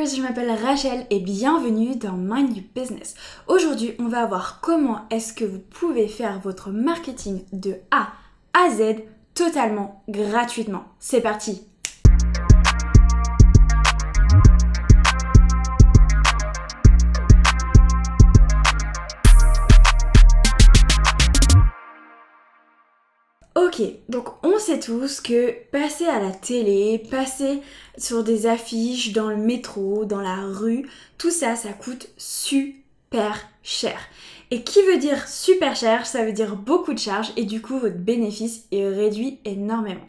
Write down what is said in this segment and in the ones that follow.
Hello, je m'appelle Rachel et bienvenue dans Mind Your Business. Aujourd'hui, on va voir comment est-ce que vous pouvez faire votre marketing de A à Z totalement gratuitement. C'est parti! Ok, donc on sait tous que passer à la télé, passer sur des affiches, dans le métro, dans la rue, tout ça, ça coûte super cher. Et qui veut dire super cher, ça veut dire beaucoup de charges et du coup votre bénéfice est réduit énormément.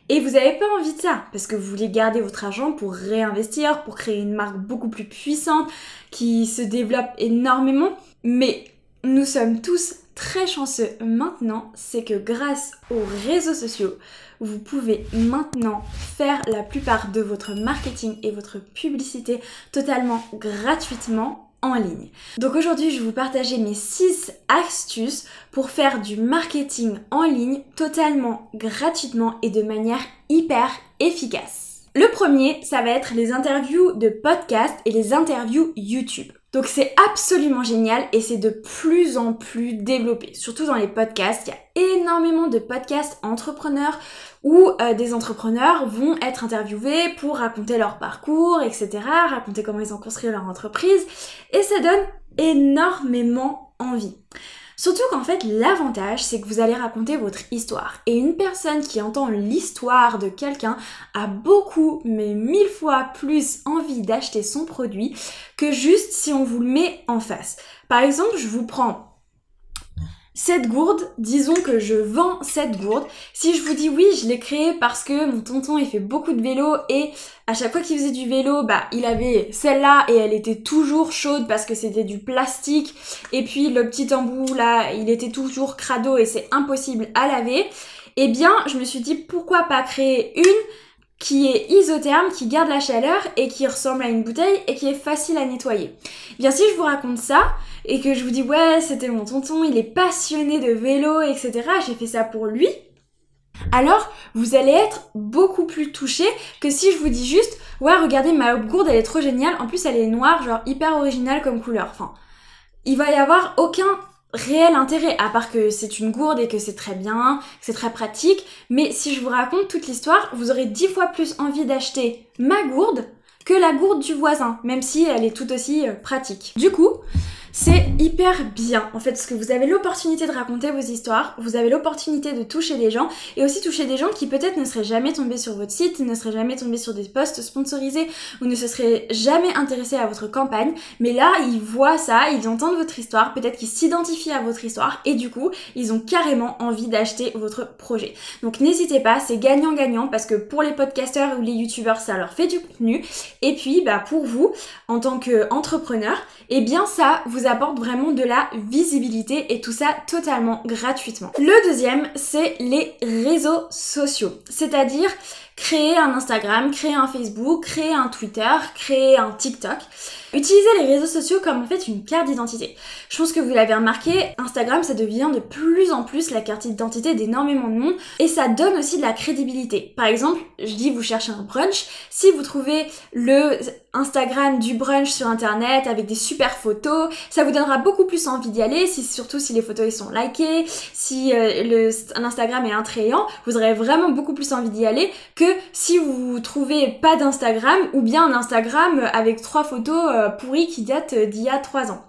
Et vous n'avez pas envie de ça, parce que vous voulez garder votre argent pour réinvestir, pour créer une marque beaucoup plus puissante, qui se développe énormément, mais nous sommes tous très chanceux maintenant, c'est que grâce aux réseaux sociaux, vous pouvez maintenant faire la plupart de votre marketing et votre publicité totalement gratuitement en ligne. Donc aujourd'hui, je vais vous partager mes 6 astuces pour faire du marketing en ligne totalement gratuitement et de manière hyper efficace. Le premier, ça va être les interviews de podcast et les interviews YouTube. Donc c'est absolument génial et c'est de plus en plus développé. Surtout dans les podcasts, il y a énormément de podcasts entrepreneurs où des entrepreneurs vont être interviewés pour raconter leur parcours, etc. Raconter comment ils ont construit leur entreprise et ça donne énormément envie. Surtout qu'en fait, l'avantage, c'est que vous allez raconter votre histoire. Et une personne qui entend l'histoire de quelqu'un a beaucoup, mais 1000 fois plus envie d'acheter son produit que juste si on vous le met en face. Par exemple, je vous prends cette gourde, disons que je vends cette gourde. Si je vous dis oui, je l'ai créée parce que mon tonton il fait beaucoup de vélo et à chaque fois qu'il faisait du vélo, il avait celle-là et elle était toujours chaude parce que c'était du plastique. Et puis le petit embout là, il était toujours crado et c'est impossible à laver. Eh bien, je me suis dit pourquoi pas créer une qui est isotherme, qui garde la chaleur et qui ressemble à une bouteille et qui est facile à nettoyer. Bien si je vous raconte ça et que je vous dis ouais c'était mon tonton, il est passionné de vélo, etc. J'ai fait ça pour lui. Alors vous allez être beaucoup plus touché que si je vous dis juste ouais regardez ma gourde elle est trop géniale, en plus elle est noire, genre hyper originale comme couleur. Enfin, il va y avoir aucun réel intérêt, à part que c'est une gourde et que c'est très bien, que c'est très pratique, mais si je vous raconte toute l'histoire, vous aurez 10 fois plus envie d'acheter ma gourde que la gourde du voisin, même si elle est tout aussi pratique. Du coup, c'est hyper bien en fait parce que vous avez l'opportunité de raconter vos histoires, vous avez l'opportunité de toucher des gens et aussi toucher des gens qui peut-être ne seraient jamais tombés sur votre site, ne seraient jamais tombés sur des posts sponsorisés ou ne se seraient jamais intéressés à votre campagne, mais là ils voient ça, ils entendent votre histoire, peut-être qu'ils s'identifient à votre histoire et du coup ils ont carrément envie d'acheter votre projet. Donc n'hésitez pas, c'est gagnant-gagnant parce que pour les podcasteurs ou les youtubeurs ça leur fait du contenu et puis pour vous en tant qu'entrepreneur, eh bien ça vous apporte vraiment de la visibilité et tout ça totalement gratuitement. Le deuxième, c'est les réseaux sociaux, c'est-à-dire créer un Instagram, créer un Facebook, créer un Twitter, créer un TikTok. Utilisez les réseaux sociaux comme en fait une carte d'identité. Je pense que vous l'avez remarqué, Instagram ça devient de plus en plus la carte d'identité d'énormément de monde et ça donne aussi de la crédibilité. Par exemple, je dis vous cherchez un brunch, si vous trouvez le Instagram du brunch sur internet avec des super photos, ça vous donnera beaucoup plus envie d'y aller, surtout si les photos ils sont likées, si l'Instagram est attrayant, vous aurez vraiment beaucoup plus envie d'y aller que si vous trouvez pas d'Instagram ou bien un Instagram avec 3 photos pourries qui datent d'il y a 3 ans.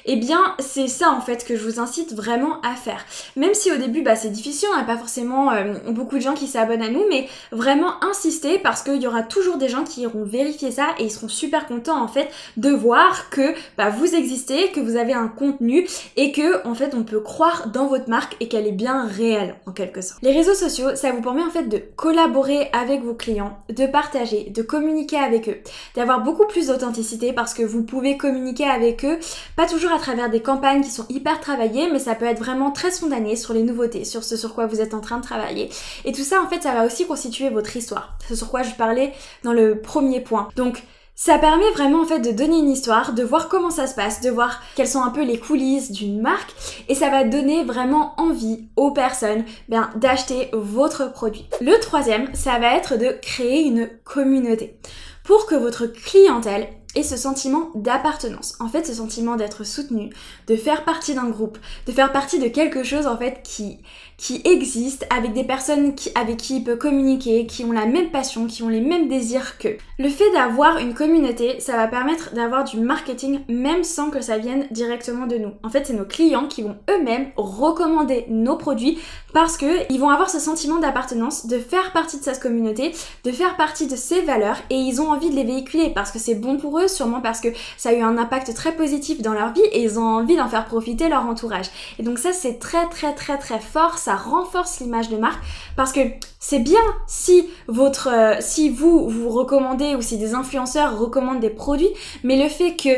Eh bien, c'est ça en fait que je vous incite vraiment à faire. Même si au début, c'est difficile, on n'a pas forcément beaucoup de gens qui s'abonnent à nous, mais vraiment insister parce qu'il y aura toujours des gens qui iront vérifier ça et ils seront super contents en fait de voir que vous existez, que vous avez un contenu et que en fait on peut croire dans votre marque et qu'elle est bien réelle en quelque sorte. Les réseaux sociaux, ça vous permet en fait de collaborer avec vos clients, de partager, de communiquer avec eux, d'avoir beaucoup plus d'authenticité parce que vous pouvez communiquer avec eux, pas toujours à travers des campagnes qui sont hyper travaillées, mais ça peut être vraiment très spontané sur les nouveautés, sur ce sur quoi vous êtes en train de travailler. Et tout ça, en fait, ça va aussi constituer votre histoire. C'est sur quoi je parlais dans le premier point. Donc, ça permet vraiment en fait de donner une histoire, de voir comment ça se passe, de voir quelles sont un peu les coulisses d'une marque et ça va donner vraiment envie aux personnes d'acheter votre produit. Le troisième, ça va être de créer une communauté pour que votre clientèle et ce sentiment d'appartenance. En fait, ce sentiment d'être soutenu, de faire partie d'un groupe, de faire partie de quelque chose en fait qui existe, avec des personnes avec qui il peut communiquer, qui ont la même passion, qui ont les mêmes désirs qu'eux. Le fait d'avoir une communauté, ça va permettre d'avoir du marketing même sans que ça vienne directement de nous. En fait, c'est nos clients qui vont eux-mêmes recommander nos produits parce qu'ils vont avoir ce sentiment d'appartenance, de faire partie de cette communauté, de faire partie de ses valeurs et ils ont envie de les véhiculer parce que c'est bon pour eux, sûrement parce que ça a eu un impact très positif dans leur vie et ils ont envie d'en faire profiter leur entourage. Et donc ça, c'est très fort, ça renforce l'image de marque parce que c'est bien si vous recommandez ou si des influenceurs recommandent des produits, mais le fait que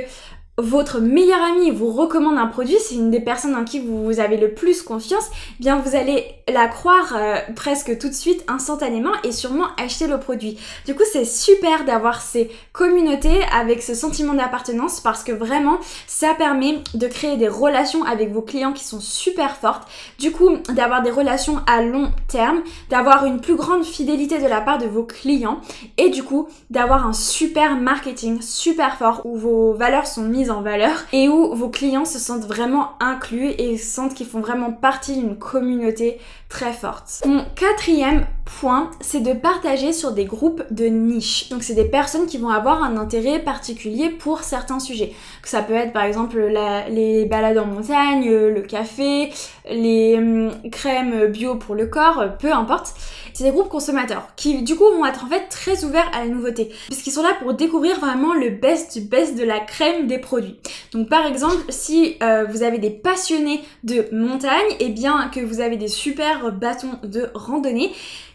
votre meilleur ami vous recommande un produit, c'est une des personnes en qui vous avez le plus confiance, eh bien vous allez la croire presque tout de suite, instantanément et sûrement acheter le produit. Du coup, c'est super d'avoir ces communautés avec ce sentiment d'appartenance parce que vraiment, ça permet de créer des relations avec vos clients qui sont super fortes, du coup, d'avoir des relations à long terme, d'avoir une plus grande fidélité de la part de vos clients et du coup, d'avoir un super marketing super fort où vos valeurs sont mises en valeur et où vos clients se sentent vraiment inclus et sentent qu'ils font vraiment partie d'une communauté très forte. Mon quatrième point, c'est de partager sur des groupes de niche. Donc c'est des personnes qui vont avoir un intérêt particulier pour certains sujets. Ça peut être par exemple les balades en montagne, le café, les crèmes bio pour le corps, peu importe. C'est des groupes consommateurs qui du coup vont être en fait très ouverts à la nouveauté puisqu'ils sont là pour découvrir vraiment le best du best de la crème des produits. Donc par exemple, si vous avez des passionnés de montagne et bien que vous avez des super bâtons de randonnée,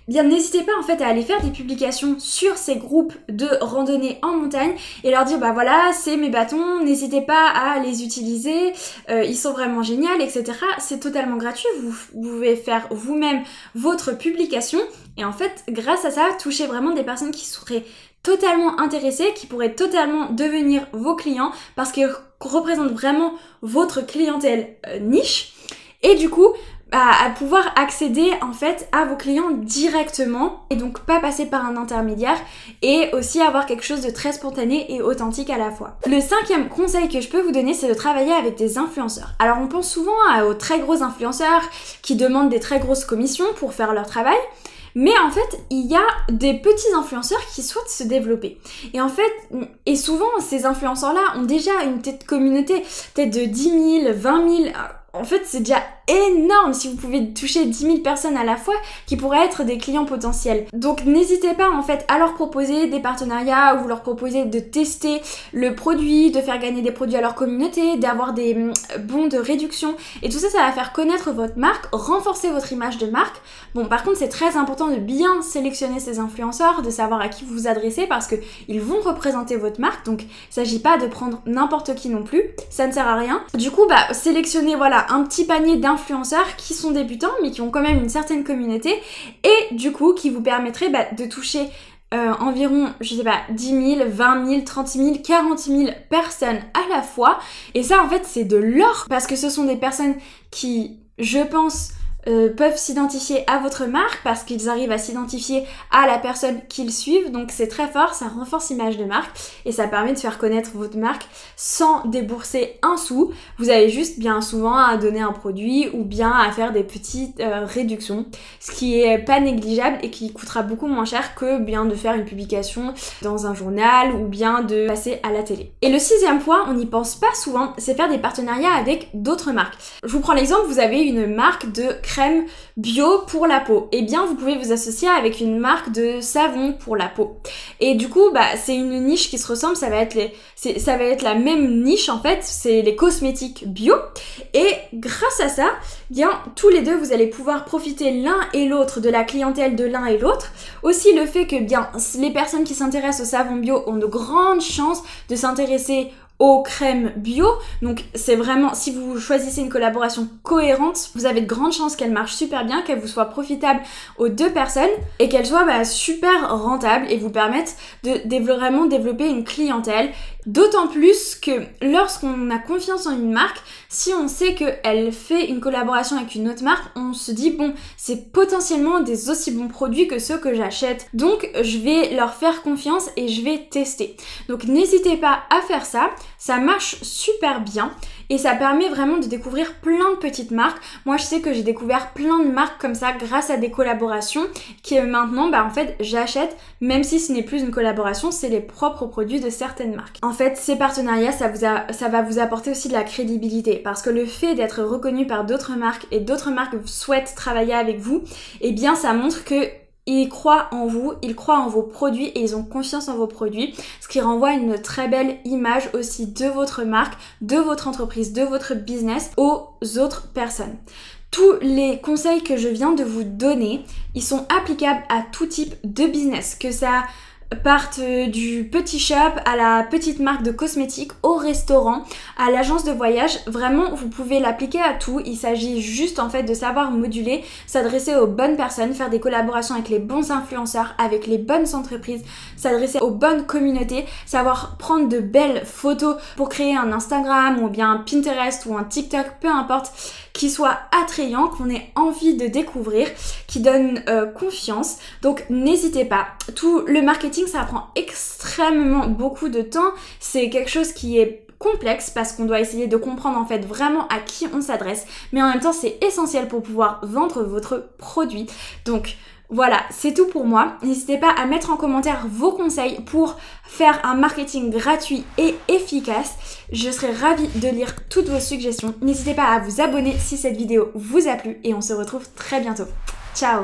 bien n'hésitez pas en fait à aller faire des publications sur ces groupes de randonnée en montagne et leur dire bah voilà c'est mes bâtons, n'hésitez pas à les utiliser, ils sont vraiment géniaux, etc. C'est totalement gratuit, vous pouvez faire vous-même votre publication et en fait grâce à ça toucher vraiment des personnes qui seraient totalement intéressés, qui pourraient totalement devenir vos clients parce qu'ils représentent vraiment votre clientèle niche et du coup à pouvoir accéder en fait à vos clients directement et donc pas passer par un intermédiaire et aussi avoir quelque chose de très spontané et authentique à la fois. Le cinquième conseil que je peux vous donner, c'est de travailler avec des influenceurs. Alors on pense souvent aux très gros influenceurs qui demandent des très grosses commissions pour faire leur travail. Mais en fait, il y a des petits influenceurs qui souhaitent se développer. Et en fait, et souvent, ces influenceurs-là ont déjà une communauté, peut-être de 10 000, 20 000... En fait, c'est déjà énorme si vous pouvez toucher 10 000 personnes à la fois qui pourraient être des clients potentiels. Donc n'hésitez pas en fait à leur proposer des partenariats ou leur proposer de tester le produit, de faire gagner des produits à leur communauté, d'avoir des bons de réduction et tout ça, ça va faire connaître votre marque, renforcer votre image de marque. Bon, par contre, c'est très important de bien sélectionner ces influenceurs, de savoir à qui vous vous adressez parce que ils vont représenter votre marque. Donc, il ne s'agit pas de prendre n'importe qui non plus, ça ne sert à rien. Du coup, sélectionnez voilà un petit panier d'influenceurs qui sont débutants mais qui ont quand même une certaine communauté et du coup qui vous permettraient de toucher environ, je sais pas, 10 000, 20 000, 30 000, 40 000 personnes à la fois. Et ça, en fait, c'est de l'or parce que ce sont des personnes qui, je pense, peuvent s'identifier à votre marque parce qu'ils arrivent à s'identifier à la personne qu'ils suivent. Donc c'est très fort, ça renforce l'image de marque et ça permet de faire connaître votre marque sans débourser un sou. Vous avez juste bien souvent à donner un produit ou bien à faire des petites réductions, ce qui est pas négligeable et qui coûtera beaucoup moins cher que bien de faire une publication dans un journal ou bien de passer à la télé. Et le sixième point, on n'y pense pas souvent, c'est faire des partenariats avec d'autres marques. Je vous prends l'exemple, vous avez une marque de crème bio pour la peau. Et bien vous pouvez vous associer avec une marque de savon pour la peau. Et du coup, c'est une niche qui se ressemble, ça va être la même niche en fait, c'est les cosmétiques bio. Et grâce à ça, bien tous les deux vous allez pouvoir profiter l'un et l'autre de la clientèle de l'un et l'autre. Aussi le fait que bien les personnes qui s'intéressent au savon bio ont de grandes chances de s'intéresser aux crèmes bio. Donc c'est vraiment, si vous choisissez une collaboration cohérente, vous avez de grandes chances qu'elle marche super bien, qu'elle vous soit profitable aux deux personnes et qu'elle soit super rentable et vous permette de vraiment développer une clientèle. D'autant plus que lorsqu'on a confiance en une marque, si on sait qu'elle fait une collaboration avec une autre marque, on se dit bon, c'est potentiellement des aussi bons produits que ceux que j'achète. Donc je vais leur faire confiance et je vais tester. Donc n'hésitez pas à faire ça, ça marche super bien et ça permet vraiment de découvrir plein de petites marques. Moi je sais que j'ai découvert plein de marques comme ça grâce à des collaborations qui maintenant en fait j'achète, même si ce n'est plus une collaboration, c'est les propres produits de certaines marques. En fait ces partenariats ça va vous apporter aussi de la crédibilité parce que le fait d'être reconnu par d'autres marques et d'autres marques souhaitent travailler avec vous, eh bien ça montre que ils croient en vous, ils croient en vos produits et ils ont confiance en vos produits, ce qui renvoie une très belle image aussi de votre marque, de votre entreprise, de votre business aux autres personnes. Tous les conseils que je viens de vous donner, ils sont applicables à tout type de business, que ça parte du petit shop à la petite marque de cosmétiques, au restaurant, à l'agence de voyage. Vraiment, vous pouvez l'appliquer à tout. Il s'agit juste en fait de savoir moduler, s'adresser aux bonnes personnes, faire des collaborations avec les bons influenceurs, avec les bonnes entreprises, s'adresser aux bonnes communautés, savoir prendre de belles photos pour créer un Instagram ou bien un Pinterest ou un TikTok, peu importe, qui soit attrayant, qu'on ait envie de découvrir, qui donne confiance. Donc n'hésitez pas. Tout le marketing, ça prend extrêmement beaucoup de temps. C'est quelque chose qui est complexe parce qu'on doit essayer de comprendre en fait vraiment à qui on s'adresse. Mais en même temps, c'est essentiel pour pouvoir vendre votre produit. Donc voilà, c'est tout pour moi. N'hésitez pas à mettre en commentaire vos conseils pour faire un marketing gratuit et efficace. Je serai ravie de lire toutes vos suggestions. N'hésitez pas à vous abonner si cette vidéo vous a plu et on se retrouve très bientôt. Ciao!